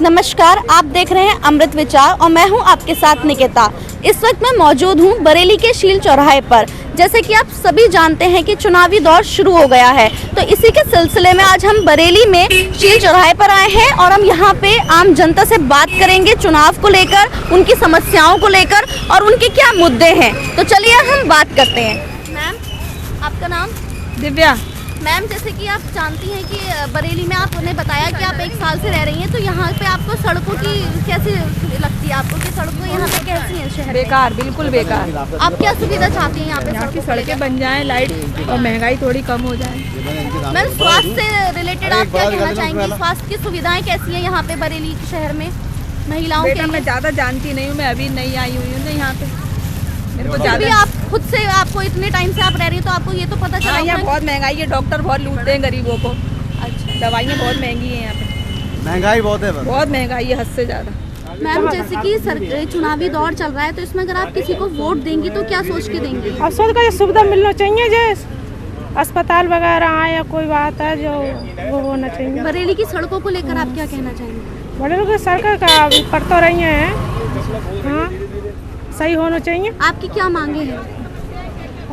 नमस्कार, आप देख रहे हैं अमृत विचार और मैं हूं आपके साथ निकिता। इस वक्त मैं मौजूद हूं बरेली के शील चौराहे पर। जैसे कि आप सभी जानते हैं कि चुनावी दौर शुरू हो गया है, तो इसी के सिलसिले में आज हम बरेली में शील चौराहे पर आए हैं और हम यहां पे आम जनता से बात करेंगे चुनाव को लेकर, उनकी समस्याओं को लेकर और उनके क्या मुद्दे हैं। तो चलिए हम बात करते हैं। मैम, आपका नाम? दिव्या। मैम, जैसे कि आप जानती हैं कि बरेली में आपने बताया कि आप 1 साल से रह रही हैं, तो यहाँ पे आपको सड़कों की कैसी लगती है आपको कि सड़कों यहाँ पे कैसी हैं शहर में? बेकार, बिल्कुल बेकार। आप क्या सुविधा चाहती हैं यहाँ पे? यहाँ की सड़कें बन जाएं, लाइट और महंगाई थोड़ी कम हो जाए। मैम, स्वास्थ्य से रिलेटेड आप क्या कहना चाहेंगी? स्वास्थ्य की सुविधाएं कैसी हैं यहाँ पे बरेली शहर में महिलाओं के लिए? मैं ज़्यादा जानती नहीं हूँ, मैं अभी नई आई हुई हूँ यहाँ पे। मेरे को अभी आप खुद से, आपको इतने टाइम से आप रह रही हो तो आपको ये तो पता चला यहाँ बहुत महंगाई है, डॉक्टर बहुत लूटते हैं गरीबों को। अच्छा, दवाइयाँ बहुत महंगी हैं यहाँ पे, महंगाई बहुत है, बहुत महंगाई है, हद से ज़्यादा। मैम, जैसे कि चुनावी दौर चल रहा है, तो इसमें अगर आप किसी को वोट देंगी तो क्या सोच के देंगी? और सोच का सुविधा मिलना चाहिए, जैसे अस्पताल वगैरह आए या कोई बात है जो वो होना चाहिए। बरेली की सड़कों को लेकर आप क्या कहना चाहेंगे? बड़े लोग सरकार का कर तो रही हैं, हाँ सही होना चाहिए। आपकी क्या मांगे हैं?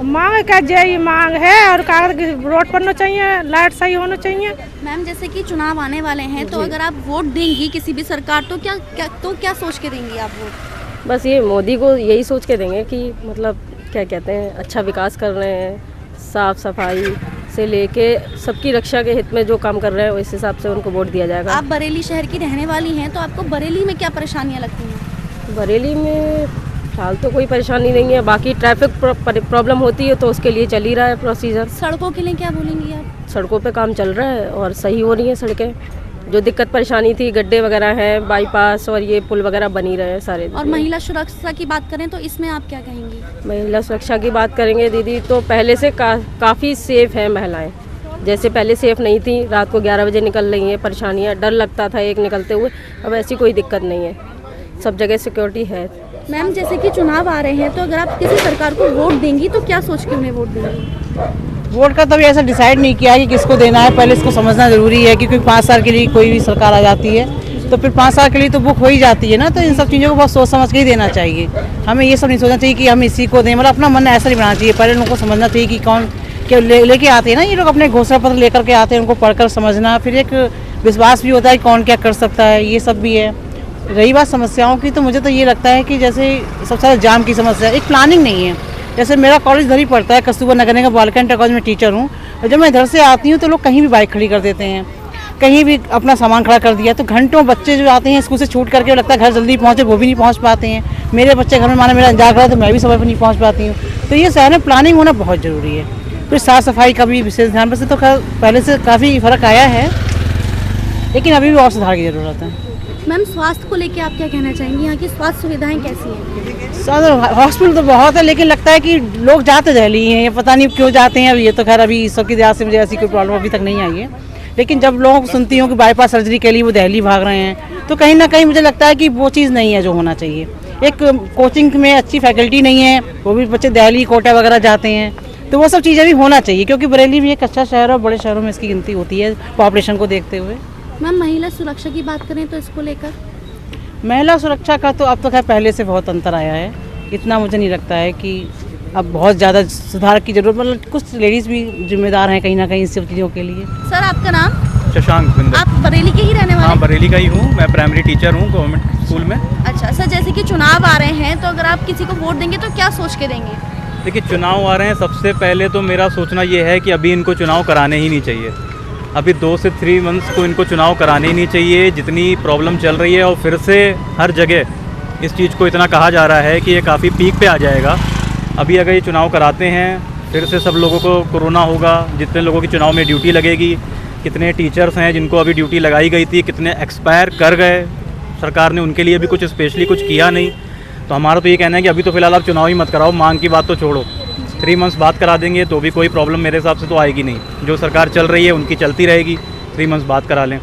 मांग क्या यही मांग है, और कागज रोड बनना चाहिए, लाइट सही होना चाहिए। मैम, जैसे कि चुनाव आने वाले हैं, तो अगर आप वोट देंगी किसी भी सरकार तो क्या सोच के देंगी आप वोट? बस ये मोदी को यही सोच के देंगे कि मतलब क्या कहते हैं, अच्छा विकास कर रहे हैं, साफ सफाई से लेके सबकी रक्षा के हित में जो काम कर रहे हैं उस हिसाब से उनको वोट दिया जाएगा। आप बरेली शहर की रहने वाली हैं, तो आपको बरेली में क्या परेशानियाँ लगती हैं? बरेली में फिलहाल तो कोई परेशानी नहीं है, बाकी ट्रैफिक प्रॉब्लम होती है तो उसके लिए चल ही रहा है प्रोसीजर। सड़कों के लिए क्या बोलेंगी आप? सड़कों पे काम चल रहा है और सही हो रही हैं सड़कें। जो दिक्कत परेशानी थी, गड्ढे वगैरह हैं, बाईपास और ये पुल वगैरह बन ही रहे हैं सारे। और महिला सुरक्षा की बात करें तो इसमें आप क्या कहेंगी? महिला सुरक्षा की बात करेंगे दीदी, तो पहले से काफ़ी सेफ हैं महिलाएं। जैसे पहले सेफ नहीं थी, रात को 11 बजे निकल रही हैं, परेशानियाँ, डर लगता था एक निकलते हुए, अब ऐसी कोई दिक्कत नहीं है, सब जगह सिक्योरिटी है। मैम, जैसे कि चुनाव आ रहे हैं, तो अगर आप किसी सरकार को वोट देंगी तो क्या सोच के उन्हें वोट देंगी? वोट का तभी ऐसा डिसाइड नहीं किया है कि किसको देना है, पहले इसको समझना जरूरी है, क्योंकि 5 साल के लिए कोई भी सरकार आ जाती है तो फिर 5 साल के लिए तो बुक हो ही जाती है ना, तो इन सब चीज़ों को बहुत सोच समझ के ही देना चाहिए। हमें ये सब नहीं सोचना चाहिए कि हम इसी को दें, मतलब अपना मन ऐसा नहीं बनाना चाहिए। पहले उनको समझना चाहिए कि कौन क्या लेके आते हैं ना, ये लोग अपने घोषणा पत्र लेकर के आते हैं, उनको पढ़कर समझना, फिर एक विश्वास भी होता है कौन क्या कर सकता है, ये सब भी है। रही बात समस्याओं की, तो मुझे तो ये लगता है कि जैसे सबसे ज़्यादा जाम की समस्या, एक प्लानिंग नहीं है। जैसे मेरा कॉलेज इधर ही पड़ता है, कस्तूरबा नगर निगम बालिका इंटर कॉलेज में टीचर हूँ, और जब मैं इधर से आती हूँ तो लोग कहीं भी बाइक खड़ी कर देते हैं, कहीं भी अपना सामान खड़ा कर दिया, तो घंटों बच्चे जो आते हैं स्कूल से छूट करके, लगता है घर जल्दी पहुँचे, वो भी नहीं पहुँच पाते हैं। मेरे बच्चे घर में माने मेरा इंतजार करा तो मैं भी समय पर नहीं पहुँच पाती हूँ। तो ये शहर में प्लानिंग होना बहुत ज़रूरी है। फिर साफ़ सफाई का भी विशेष ध्यान, वैसे तो पहले से काफ़ी फ़र्क आया है, लेकिन अभी भी और सुधार की ज़रूरत है। मैम, स्वास्थ्य को लेकर आप क्या कहना चाहेंगी? यहाँ की स्वास्थ्य सुविधाएं कैसी हैं? सदर हॉस्पिटल तो बहुत है, लेकिन लगता है कि लोग जाते दिल्ली हैं, ये पता नहीं क्यों जाते हैं। अब ये तो खैर अभी ईश्वर की दया से मुझे ऐसी कोई प्रॉब्लम अभी तक नहीं आई है, लेकिन जब लोगों को सुनती हूँ कि बाईपास सर्जरी के लिए वो दिल्ली भाग रहे हैं, तो कहीं ना कहीं मुझे लगता है कि वो चीज़ नहीं है जो होना चाहिए। एक कोचिंग में अच्छी फैकल्टी नहीं है, वो भी बच्चे दिल्ली कोटा वगैरह जाते हैं, तो वो सब चीज़ें भी होना चाहिए, क्योंकि बरेली भी एक अच्छा शहर है, बड़े शहरों में इसकी गिनती होती है पॉपुलेशन को देखते हुए। मैम, महिला सुरक्षा की बात करें तो इसको लेकर? महिला सुरक्षा का तो अब तो खैर पहले से बहुत अंतर आया है, इतना मुझे नहीं लगता है कि अब बहुत ज़्यादा सुधार की जरूरत, मतलब कुछ लेडीज़ भी जिम्मेदार हैं कहीं ना कहीं इन सब चीज़ों के लिए। सर, आपका नाम? शशांक बिंदर। आप बरेली के ही रहने वाले? हाँ, बरेली का ही हूँ, मैं प्राइमरी टीचर हूँ गवर्नमेंट स्कूल में। अच्छा सर, जैसे कि चुनाव आ रहे हैं, तो अगर आप किसी को वोट देंगे तो क्या सोच के देंगे? देखिए, चुनाव आ रहे हैं, सबसे पहले तो मेरा सोचना ये है कि अभी इनको चुनाव कराने ही नहीं चाहिए। अभी 2 से 3 मंथ्स को इनको चुनाव कराने ही नहीं चाहिए, जितनी प्रॉब्लम चल रही है, और फिर से हर जगह इस चीज़ को इतना कहा जा रहा है कि ये काफ़ी पीक पे आ जाएगा। अभी अगर ये चुनाव कराते हैं, फिर से सब लोगों को कोरोना होगा, जितने लोगों की चुनाव में ड्यूटी लगेगी, कितने टीचर्स हैं जिनको अभी ड्यूटी लगाई गई थी, कितने एक्सपायर कर गए, सरकार ने उनके लिए भी कुछ स्पेशली कुछ किया नहीं। तो हमारा तो ये कहना है कि अभी तो फिलहाल आप चुनाव ही मत कराओ, मांग की बात तो छोड़ो। 3 मंथ्स बाद करा देंगे तो भी कोई प्रॉब्लम मेरे हिसाब से तो आएगी नहीं। जो सरकार चल रही है उनकी चलती रहेगी, 3 मंथ्स बाद करा लें।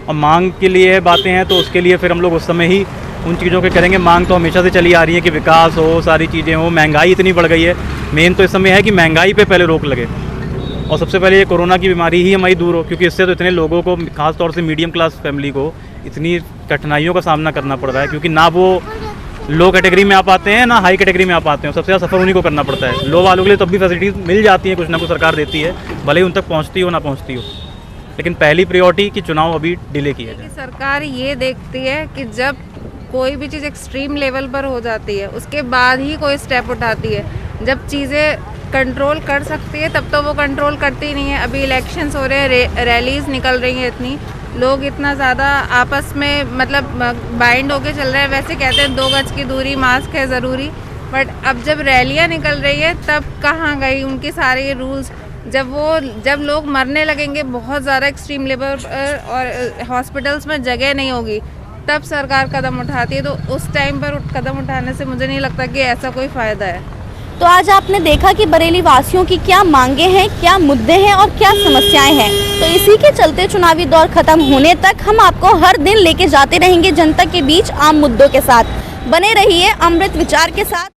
और मांग के लिए बातें हैं तो उसके लिए फिर हम लोग उस समय ही उन चीज़ों के करेंगे। मांग तो हमेशा से चली आ रही है कि विकास हो, सारी चीज़ें हो, महंगाई इतनी बढ़ गई है। मेन तो इस समय है कि महंगाई पे पहले रोक लगे और सबसे पहले ये कोरोना की बीमारी ही हमारी दूर हो, क्योंकि इससे तो इतने लोगों को, खास तौर से मीडियम क्लास फैमिली को इतनी कठिनाइयों का सामना करना पड़ रहा है, क्योंकि ना वो लो कैटेगरी में आ पाते हैं ना हाई कैटेगरी में आ पाते हैं। सबसे ज़्यादा सफ़र उन्हीं को करना पड़ता है। लो वालों के लिए तब भी फैसिलिटीज़ मिल जाती हैं, कुछ ना कुछ सरकार देती है, भले ही उन तक पहुँचती हो ना पहुँचती हो, लेकिन पहली प्रायोरिटी कि चुनाव अभी डिले किया जाए। सरकार ये देखती है कि जब कोई भी चीज़ एक्सट्रीम लेवल पर हो जाती है उसके बाद ही कोई स्टेप उठाती है। जब चीज़ें कंट्रोल कर सकती है तब तो वो कंट्रोल करती नहीं है। अभी इलेक्शंस हो रहे हैं, रैलीज निकल रही हैं, इतनी लोग इतना ज़्यादा आपस में मतलब बाइंड होके चल रहे हैं। वैसे कहते हैं 2 गज की दूरी, मास्क है ज़रूरी, बट अब जब रैलियाँ निकल रही है तब कहाँ गई उनके सारे रूल्स। जब लोग मरने लगेंगे बहुत ज़्यादा एक्सट्रीम लेवल पर और हॉस्पिटल्स में जगह नहीं होगी, तब सरकार कदम उठाती है। तो उस टाइम पर कदम उठाने से मुझे नहीं लगता कि ऐसा कोई फ़ायदा है। तो आज आपने देखा कि बरेली वासियों की क्या मांगे हैं, क्या मुद्दे हैं और क्या समस्याएं हैं। तो इसी के चलते चुनावी दौर खत्म होने तक हम आपको हर दिन लेके जाते रहेंगे जनता के बीच आम मुद्दों के साथ। बने रहिए अमृत विचार के साथ।